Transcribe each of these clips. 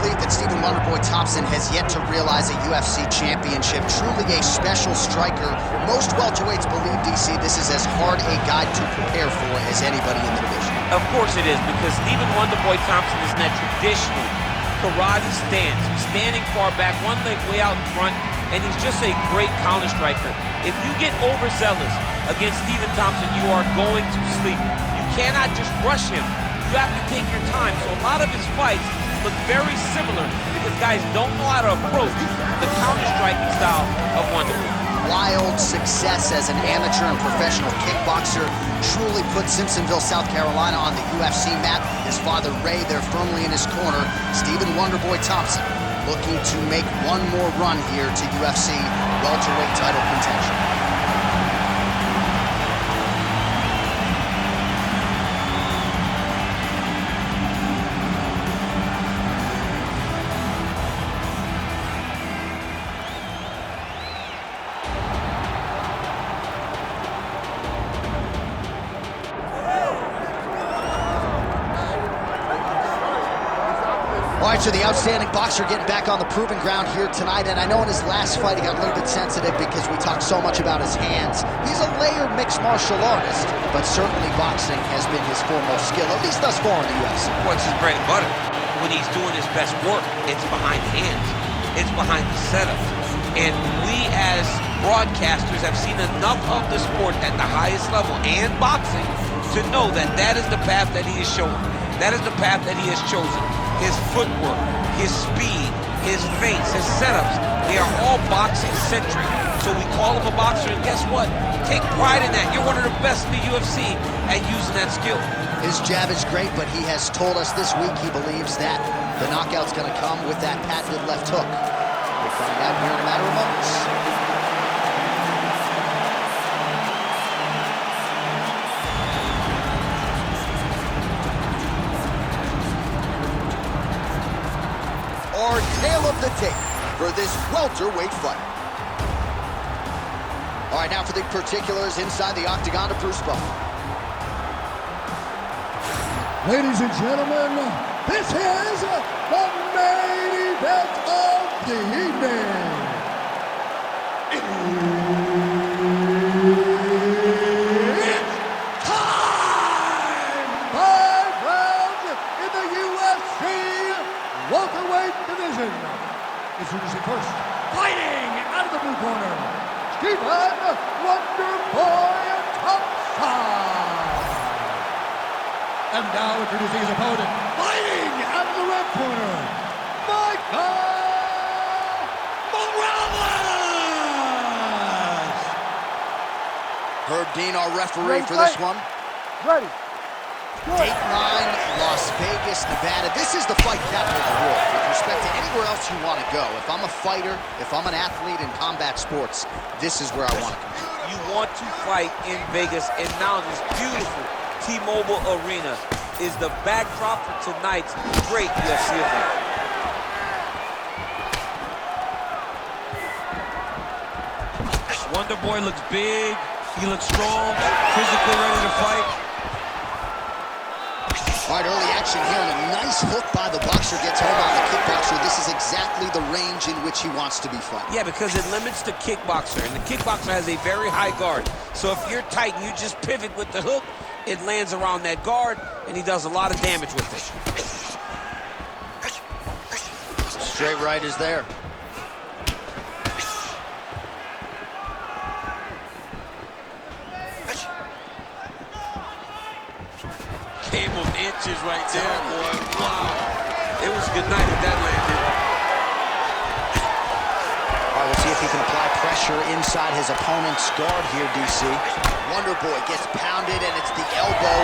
believe that Stephen Wonderboy Thompson has yet to realize a UFC championship. Truly a special striker. Most welterweights believe, DC, this is as hard a guy to prepare for as anybody in the division. Of course it is, because Stephen Wonderboy Thompson is in that traditional karate stance, standing far back, one leg way out in front, and he's just a great counter striker. If you get overzealous against Stephen Thompson, you are going to sleep. You cannot just rush him. You have to take your time. So a lot of his fights look very similar because guys don't know how to approach the counter-striking style of Wonderboy. Wild success as an amateur and professional kickboxer truly put Simpsonville, South Carolina on the UFC map. His father, Ray, there firmly in his corner. Stephen Wonderboy Thompson looking to make one more run here to UFC welterweight title contention. All right, so the outstanding boxer getting back on the proving ground here tonight, and I know in his last fight he got a little bit sensitive because we talked so much about his hands. He's a layered mixed martial artist, but certainly boxing has been his foremost skill, at least thus far in the UFC. What's his bread and butter? When he's doing his best work, it's behind the hands. It's behind the setups. And we as broadcasters have seen enough of the sport at the highest level and boxing to know that that is the path that he is showing. That is the path that he has chosen. His footwork, his speed, his feints, his setups, they are all boxing-centric. So we call him a boxer, and guess what? Take pride in that. You're one of the best in the UFC at using that skill. His jab is great, but he has told us this week he believes that the knockout's going to come with that patented left hook. We'll find out here in a matter of moments. Our tale of the tape for this welterweight fight. All right, now for the particulars inside the octagon to Bruce Buffer. Ladies and gentlemen, this is the main event of the evening. It's time! 5 rounds in the UFC welterweight division. Introducing first, fighting out of the blue corner, Stephen Wonderboy Thompson. And now introducing his opponent, fighting out of the red corner, Michael Morales. Herb Dean, our referee for this one. Ready. Dateline, Las Vegas, Nevada. This is the fight capital of the world with respect to anywhere else you want to go. If I'm a fighter, if I'm an athlete in combat sports, this is where I want to compete. You want to fight in Vegas, and now this beautiful T-Mobile Arena is the backdrop for tonight's great UFC event. Wonderboy looks big, he looks strong, physically ready to fight. All right, early action here, and a nice hook by the boxer gets home on the kickboxer. This is exactly the range in which he wants to be fighting. Yeah, because it limits the kickboxer, and the kickboxer has a very high guard. So if you're tight and you just pivot with the hook, it lands around that guard, and he does a lot of damage with it. Straight right is there. Game of inches right there, boy. Wow. It was a good night if that landed. All right, we'll see if he can apply pressure inside his opponent's guard here, DC. Wonderboy gets pounded, and it's the elbow.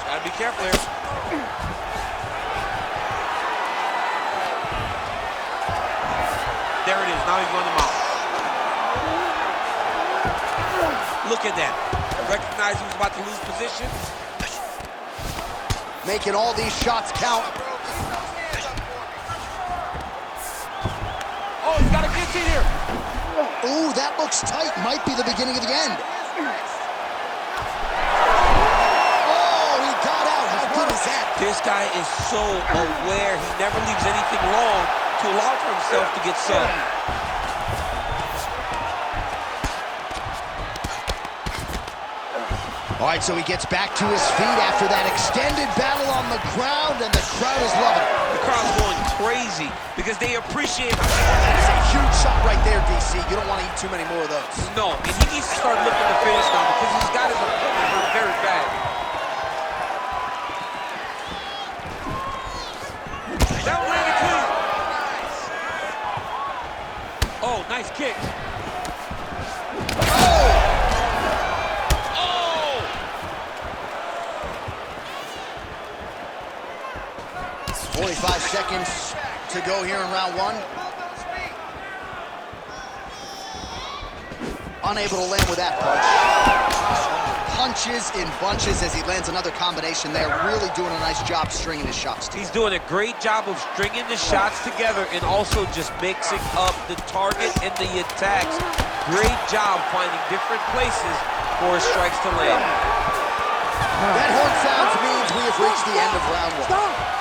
Gotta be careful here. There it is. Now he's running him out. Look at that. Recognized he was about to lose position. Making all these shots count. Oh, he's got a guillotine here. Ooh, that looks tight. Might be the beginning of the end. Oh, he got out. How good is set. This guy is so aware. He never leaves anything long to allow for himself to get subbed. All right, so he gets back to his feet after that extended battle on the ground, and the crowd is loving it. The crowd's going crazy because they appreciate. That's a huge shot right there, DC. You don't want to eat too many more of those. No, and he needs to start looking to finish now because he's got his opponent hurt very bad. That one landed clean. Oh, nice kick. 45 seconds to go here in round one. Unable to land with that punch. Punches in bunches as he lands another combination there. Really doing a nice job stringing his shots together. He's doing a great job of stringing the shots together and also just mixing up the target and the attacks. Great job finding different places for his strikes to land. That horn sounds means we have reached the end of round one. Stop!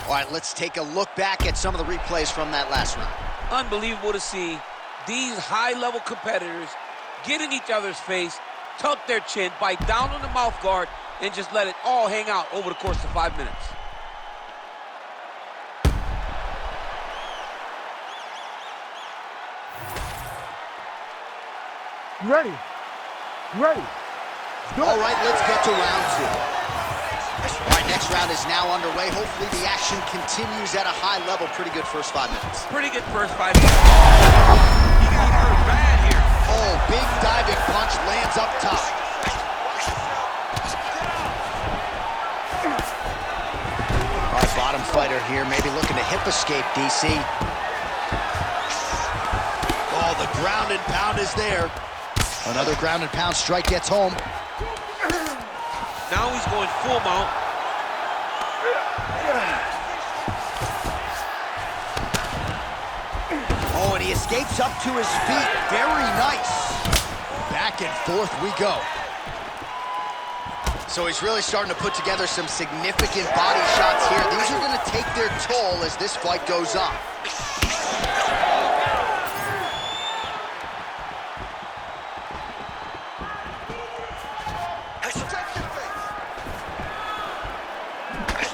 All right, let's take a look back at some of the replays from that last round. Unbelievable to see these high-level competitors get in each other's face, tuck their chin, bite down on the mouth guard, and just let it all hang out over the course of 5 minutes. You ready? You ready? All right, let's get to round two. All right, next round is now underway. Hopefully the action continues at a high level. Pretty good first 5 minutes. Pretty good first 5 minutes. He got hurt bad here. Oh, big diving punch lands up top. All right, bottom fighter here, maybe looking to hip escape, DC. Oh, the ground and pound is there. Another ground and pound strike gets home. Now he's going full mount. Oh, and he escapes up to his feet. Very nice. Back and forth we go. So he's really starting to put together some significant body shots here. These are going to take their toll as this fight goes on.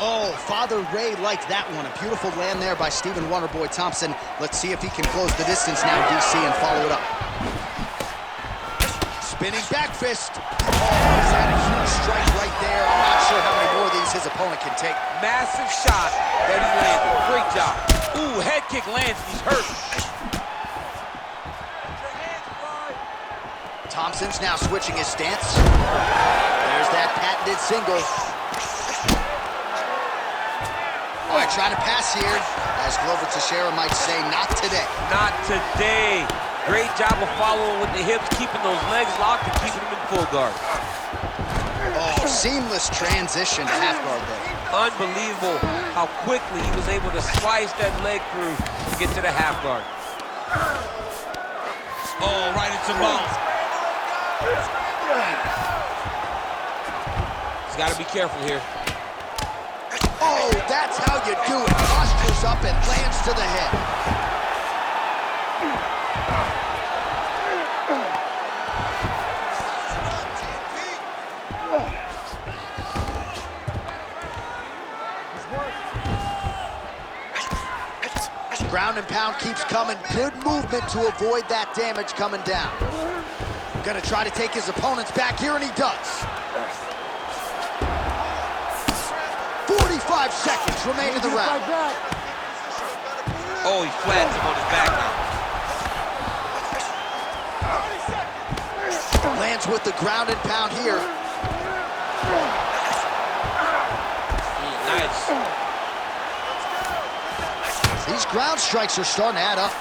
Oh, Father Ray liked that one. A beautiful land there by Stephen Wonderboy Thompson. Let's see if he can close the distance now, DC, and follow it up. Spinning back fist. Oh, he's had a huge strike right there. I'm not sure how many more of these his opponent can take. Massive shot that he landed. Great job. Ooh, head kick lands. He's hurt. Thompson's now switching his stance. There's that patented single. All right, trying to pass here. As Glover Teixeira might say, not today. Not today. Great job of following with the hips, keeping those legs locked and keeping them in full guard. Oh, seamless transition to half guard there. Unbelievable how quickly he was able to slice that leg through to get to the half guard. Oh, right into mount. He's got to be careful here. Oh, that's how you do it. Postures up and lands to the head. Ground and pound keeps coming. Good movement to avoid that damage coming down. Gonna try to take his opponent's back here, and he does. 45 seconds remain in the round. Oh, he flattens him on his back now. Lands with the ground and pound here. Nice. These ground strikes are starting to add up.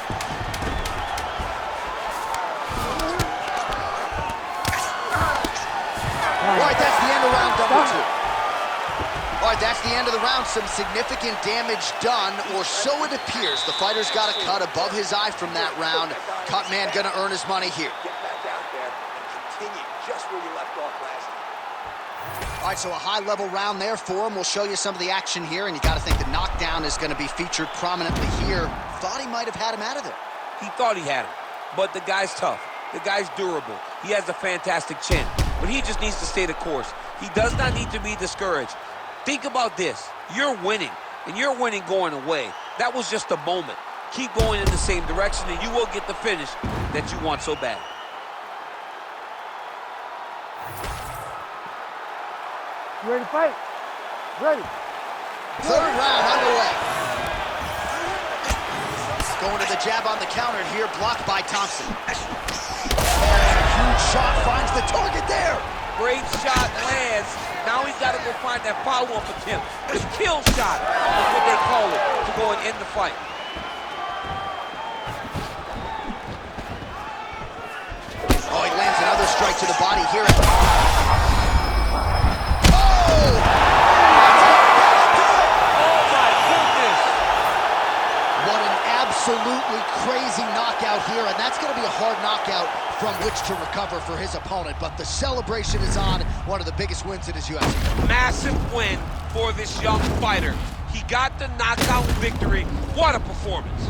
All right, that's the end of round number two. All right, that's the end of the round. Some significant damage done, or so it appears. The fighter's got a cut above his eye from that round. Cut man gonna earn his money here. Get back out there and continue just where you left off last time. All right, so a high-level round there for him. We'll show you some of the action here, and you got to think the knockdown is going to be featured prominently here. Thought he might have had him out of there. He thought he had him, but the guy's tough. The guy's durable. He has a fantastic chin, but he just needs to stay the course. He does not need to be discouraged. Think about this. You're winning, and you're winning going away. That was just a moment. Keep going in the same direction, and you will get the finish that you want so bad. You ready to fight? Ready. Third round underway. Going to the jab on the counter here, blocked by Thompson. Huge shot, finds the target there. Great shot lands. Now he's got to go find that follow-up attempt. The kill shot is what they call it, to go and end the fight. Oh, he lands another strike to the body here. Absolutely crazy knockout here, and that's going to be a hard knockout from which to recover for his opponent. But the celebration is on. One of the biggest wins in his UFC career. Massive win for this young fighter. He got the knockout victory. What a performance.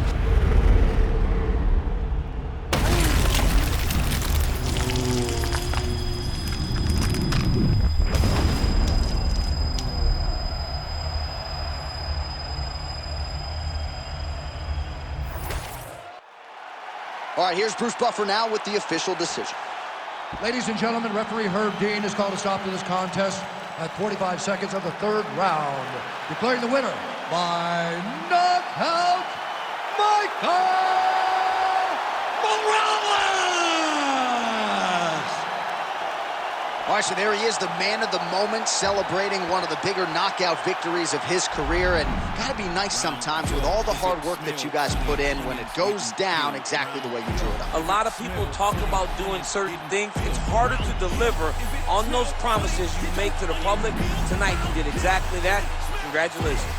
All right, here's Bruce Buffer now with the official decision. Ladies and gentlemen, referee Herb Dean has called a stop to this contest at 45 seconds of the third round, declaring the winner by knockout, Michael Morales! All right, so there he is, the man of the moment, celebrating one of the bigger knockout victories of his career. And gotta be nice sometimes with all the hard work that you guys put in when it goes down exactly the way you drew it up. A lot of people talk about doing certain things. It's harder to deliver on those promises you make to the public. Tonight, you did exactly that. Congratulations.